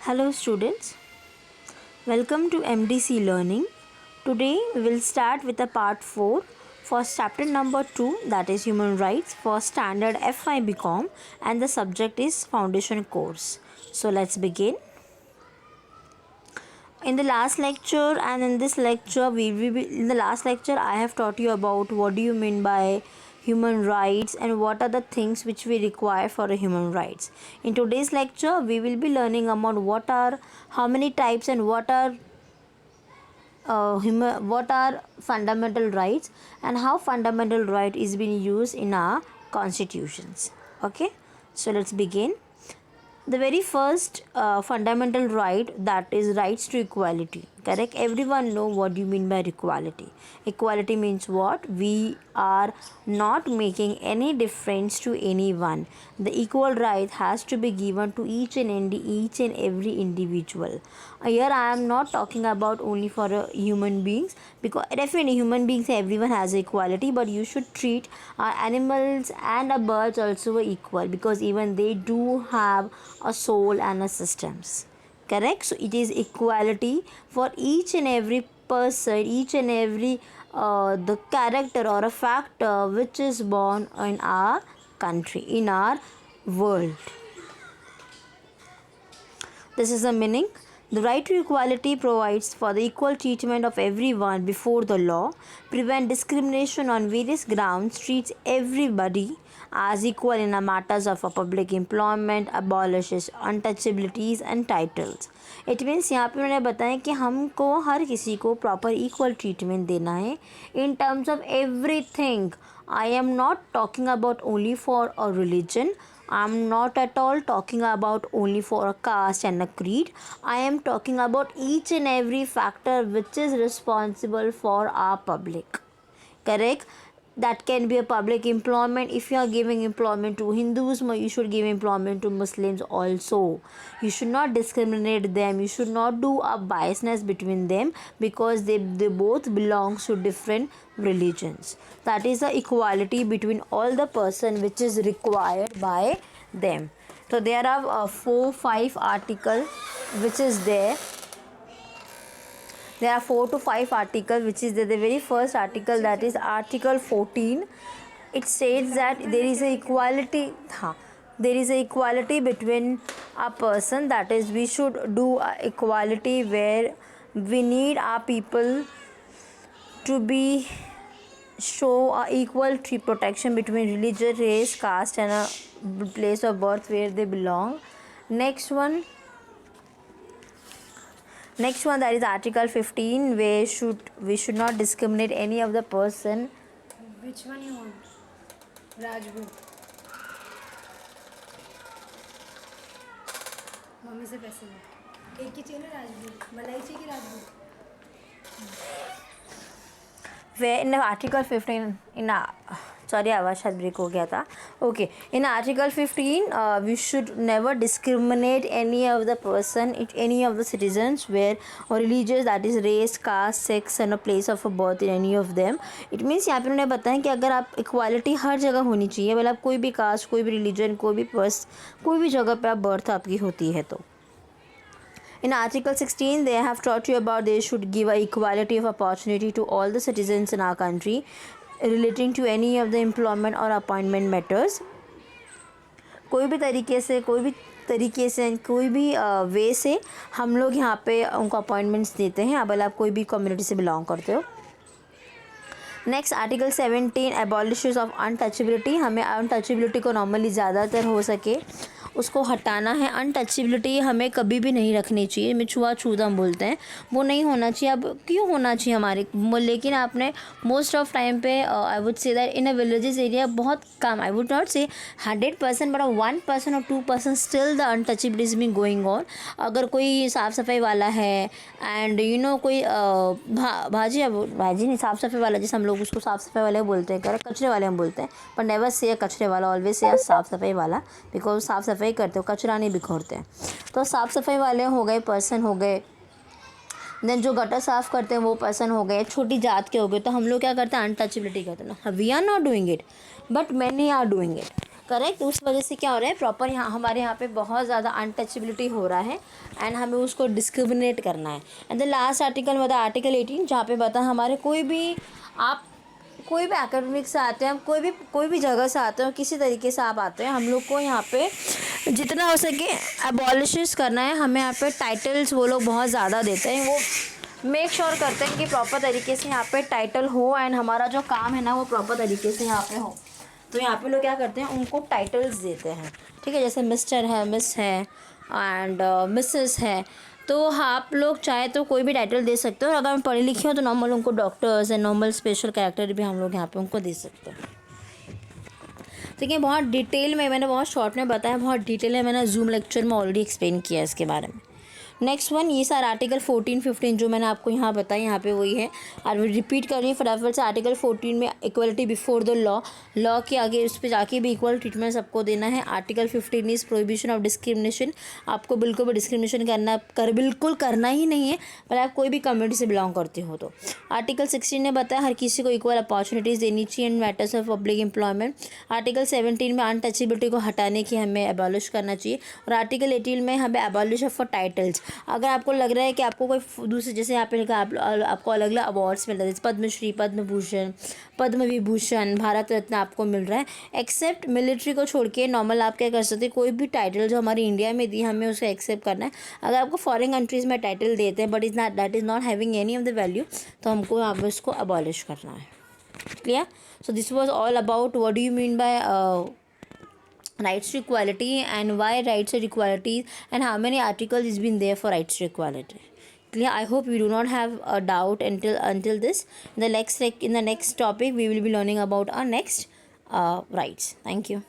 Hello students, welcome to MDC Learning. Today we will start with the part 4 for chapter number 2, that is Human Rights, for standard FI BCom, and the subject is Foundation course. So let's begin. In the last lecture and in this lecture in the last lecture I have taught you about what do you mean by human rights and what are the things which we require for a human rights. In today's lecture we will be learning about how many types and what are fundamental rights and how fundamental right is being used in our constitutions. Okay, so let's begin. The very first fundamental right, that is rights to equality. Correct? Everyone know what you mean by equality. Equality means what? We are not making any difference to anyone. The equal right has to be given to each and every individual. Here I am not talking about only for human beings, because definitely human beings, everyone has equality, but you should treat animals and birds also equal, because even they do have a soul and a systems. Correct? So it is equality for each and every person, each and every the character or a factor which is born in our country, in our world. This is the meaning. The right to equality provides for the equal treatment of everyone before the law, prevent discrimination on various grounds, treats everybody as equal in matters of public employment, abolishes untouchabilities and titles. It means यहाँ पे उन्होंने बताया कि हमको हर किसी को proper equal treatment देना है in terms of everything. I am not talking about only for a religion. I am not at all talking about only for a caste and a creed. I am talking about each and every factor which is responsible for our public. Correct? That can be a public employment. If you are giving employment to Hindus, you should give employment to Muslims also. You should not discriminate them. You should not do a biasness between them, because they both belong to different religions. That is the equality between all the person which is required by them. So there are 4-5 articles which is there. There are 4 to 5 articles which is there. The very first article, that is article 14. It states that there is a equality. There is a equality between a person, that is we should do equality where we need our people to be show equal protection between religion, race, caste and a place of birth where they belong. Next one, that is article 15, where we should not discriminate any of the person. Which one you want? Rajput. Mummy से पैसे ले. एक ही चाहिए ना राजपूत, मलाई चाहिए कि Rajput? Where in article 15 sorry आवाज़ शायद ब्रेक हो गया था. Okay, in article 15 we should never discriminate any of the person, any of the citizens where or religious, that is race, caste, sex and a place of a birth in any of them. It means यहाँ पे उन्होंने बताया कि अगर आप equality हर जगह होनी चाहिए, मतलब कोई भी कास्ट, कोई भी रिलीजन, कोई भी जगह पे आप बर्थ आपकी होती है तो. In Article 16, they have taught you about they should give a equality of opportunity to all the citizens in our country relating to any of the employment or appointment matters. कोई भी वे से हम लोग यहाँ पे उनको अपॉइंटमेंट्स देते हैं, अब आप कोई भी कम्युनिटी से बिलोंग करते हो. Next article 17, abolishes of untouchability. हमें अनटचेबिलिटी को नॉर्मली ज़्यादातर हो सके उसको हटाना है. अनटचेबिलिटी हमें कभी भी नहीं रखनी चाहिए. में छूत हम बोलते हैं, वो नहीं होना चाहिए. अब क्यों होना चाहिए हमारे, लेकिन आपने मोस्ट ऑफ टाइम पे I would say that in a villages area बहुत कम, आई वुड नॉट से 100%, बट 1% और 2% still the untouchability is being going on. अगर कोई साफ़ सफाई वाला है एंड कोई भाजी नहीं, साफ़ सफाई वाला, जैसे हम लोग उसको साफ़ सफाई वाले बोलते हैं, कचरे वाले हम बोलते हैं, पर नेवर से कचरे वाला, ऑलवेज से साफ़ सफाई वाला, बिकॉज साफ़ सफाई करते हो, कचरा नहीं बिखोरते हैं. तो साफ़ सफाई वाले हो गए, पर्सन हो गए. देन जो गटर साफ़ करते हैं वो पर्सन हो गए, छोटी जात के हो गए. तो हम लोग क्या करते हैं, अनटचेबिलिटी करते हैं. We are not doing it, but many are doing it. Correct. उस वजह से क्या हो रहा है, प्रॉपर यहाँ हमारे यहाँ पे बहुत ज़्यादा अनटचेबिलिटी हो रहा है एंड हमें उसको डिस्क्रिमिनेट करना है। एंड द लास्ट आर्टिकल बता आर्टिकल 18, जहाँ पे बता हमारे कोई भी एकेडमिक से आते हैं, कोई भी जगह से आते हो, किसी तरीके से आप आते हैं, हम लोग को यहाँ पे जितना हो सके एबॉलिश करना है। हमें यहाँ पे टाइटल्स वो लोग बहुत ज़्यादा देते हैं, वो मेक श्योर करते हैं कि प्रॉपर तरीके से यहाँ पे टाइटल हो एंड हमारा जो काम है ना वो प्रॉपर तरीके से यहाँ पे हो। तो यहाँ पे लोग क्या करते हैं, उनको टाइटल्स देते हैं, ठीक है। जैसे मिस्टर है, मिस है एंड मिसेस है, तो आप लोग चाहे तो कोई भी टाइटल दे सकते हो। और अगर हम पढ़े लिखे हो तो नॉर्मल उनको doctors and normal special character भी हम लोग यहाँ पे उनको दे सकते हैं। ठीक है, बहुत डिटेल में मैंने बहुत शॉर्ट में बताया, बहुत डिटेल है, मैंने जूम लेक्चर में ऑलरेडी एक्सप्लेन किया है इसके बारे में। नेक्स्ट वन, ये सारे आर्टिकल 14, 15 जो मैंने आपको यहाँ बताया, यहाँ पे वही है। और रिपीट कर रही हूँ फटाफट से। आर्टिकल 14 में इक्वलिटी बिफोर द लॉ के आगे उस पर जाके भी इक्वल ट्रीटमेंट सबको देना है। Article 15 is prohibition of discrimination, आपको बिल्कुल भी डिस्क्रिमिनेशन बिल्कुल करना ही नहीं है, पर आप कोई भी कम्युनिटी से बिलोंग करते हो तो। आर्टिकल 16 ने बताया हर किसी को इक्वल अपॉर्चुनिटीज़ देनी चाहिए in matters of public employment. Article 17 में अनटचेबिलिटी को हटाने की हमें एबॉलिश करना चाहिए। और आर्टिकल 18 में हमें एबॉलिश फॉर टाइटल्स। अगर आपको लग रहा है कि आपको कोई दूसरे, जैसे यहाँ पे लिखा आपको अलग अलग अवार्ड्स मिल रहे हैं, पद्मश्री, पद्म भूषण, पद्म विभूषण, भारत रत्न आपको मिल रहा है, एक्सेप्ट मिलिट्री को छोड़ के नॉर्मल आप क्या कर सकते हैं, कोई भी टाइटल जो हमारे इंडिया में दी हमें उसे एक्सेप्ट करना है। अगर आपको फॉरेन कंट्रीज़ में टाइटल देते हैं but that is not having any of the value, तो हमको यहाँ पर उसको अबॉलिश करना है। Clear? So this was all about what do you mean by rights to equality and why rights to equality and how many articles has been there for rights to equality. Clear? I hope you do not have a doubt until this. In the next topic we will be learning about our next rights. Thank you.